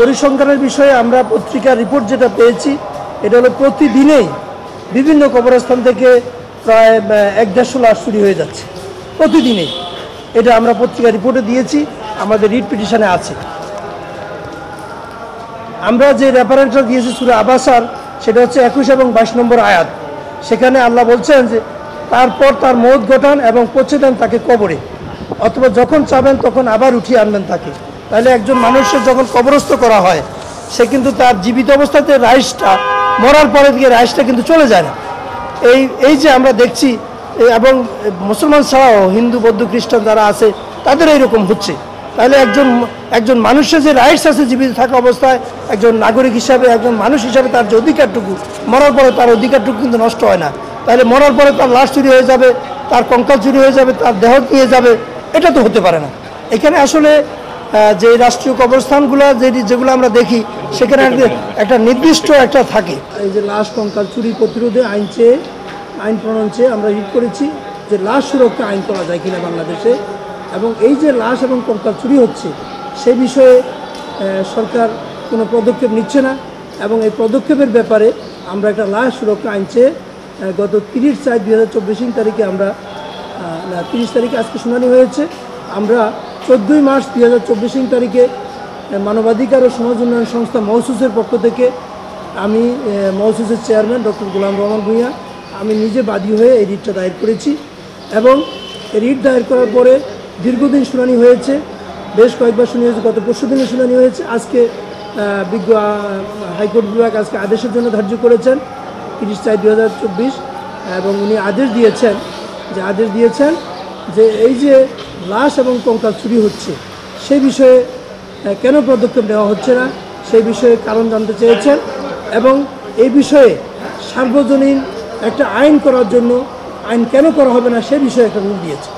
পরিসংখ্যানের বিষয়ে আমরা পত্রিকার রিপোর্ট যেটা পেয়েছি এটা হলো প্রতিদিনেই বিভিন্ন কবরস্থান থেকে প্রায় ১-১৫০ লাশ চুরি হয়ে যাচ্ছে প্রতিদিনেই। এটা আমরা পত্রিকার রিপোর্টে দিয়েছি, আমাদের রিট পিটিশনে আছে। আমরা যে রেফারেন্সটা দিয়েছি সূরা আবাসার, সেটা হচ্ছে ২১ এবং ২২ নম্বর আয়াত। সেখানে আল্লাহ বলছেন যে তারপর তার মওত ঘটান এবং পৌঁছে দেন তাকে কবরে, অথবা যখন চাবেন তখন আবার উঠিয়ে আনবেন তাকে। তাহলে একজন মানুষের যখন কবরস্থ করা হয়, সে কিন্তু তার জীবিত অবস্থাতে রাইসটা, মরার পরে দিকে রাইসটা কিন্তু চলে যায় না। এই যে আমরা দেখছি, এবং মুসলমান ছাড়াও হিন্দু, বৌদ্ধ, খ্রিস্টান যারা আছে তাদের এইরকম হচ্ছে। তাহলে একজন মানুষের যে রাইটস আছে জীবিত থাকা অবস্থায়, একজন নাগরিক হিসাবে, একজন মানুষ হিসাবে তার যে অধিকারটুকু, মরার পরে তার অধিকারটুকু কিন্তু নষ্ট হয় না। তাহলে মরার পরে তার লাশ চুরি হয়ে যাবে, তার কঙ্কাল চুরি হয়ে যাবে, তার দেহ নিয়ে যাবে, এটা তো হতে পারে না। এখানে আসলে যে রাষ্ট্রীয় কবরস্থানগুলো যেগুলো আমরা দেখি, সেখানে একটা নির্দিষ্ট একটা থাকে। এই যে লাশ কঙ্কাল চুরি প্রতিরোধে আইন প্রণয়ন চেয়ে আমরা রিট করেছি যে লাশ সুরক্ষা আইন করা যায় কিনা বাংলাদেশে, এবং এই যে লাশ এবং কঙ্কাল চুরি হচ্ছে সে বিষয়ে সরকার কোনো পদক্ষেপ নিচ্ছে না। এবং এই পদক্ষেপের ব্যাপারে আমরা একটা লাশ সুরক্ষা আইন চেয়ে গত 30/4/2024 তারিখে আমরা 30 তারিখে আজকে শুনানি হয়েছে। আমরা 14 মার্চ 2024 তারিখে মানবাধিকার ও সমাজ উন্নয়ন সংস্থা মওসুসের পক্ষ থেকে আমি মওসুসের চেয়ারম্যান ডক্টর গোলাম রহমান ভূঁইয়া, আমি নিজে বাদী হয়ে এই রিটটা দায়ের করেছি। এবং এই রিট দায়ের করার পরে দীর্ঘদিন শুনানি হয়েছে, বেশ কয়েকবার শুনানি হয়েছে। গত পরশু দিনে শুনানি হয়েছে। আজকে বিজ্ঞ হাইকোর্ট বিভাগ আজকে আদেশের জন্য ধার্য করেছেন 30/4/2024, এবং উনি আদেশ দিয়েছেন যে এই যে লাশ এবং কঙ্কাল চুরি হচ্ছে সেই বিষয়ে কেন পদক্ষেপ নেওয়া হচ্ছে না সেই বিষয়ে কারণ জানতে চেয়েছেন, এবং এই বিষয়ে সার্বজনীন একটা আইন করার জন্য আইন কেন করা হবে না সে বিষয়ে একটা রুল দিয়েছে।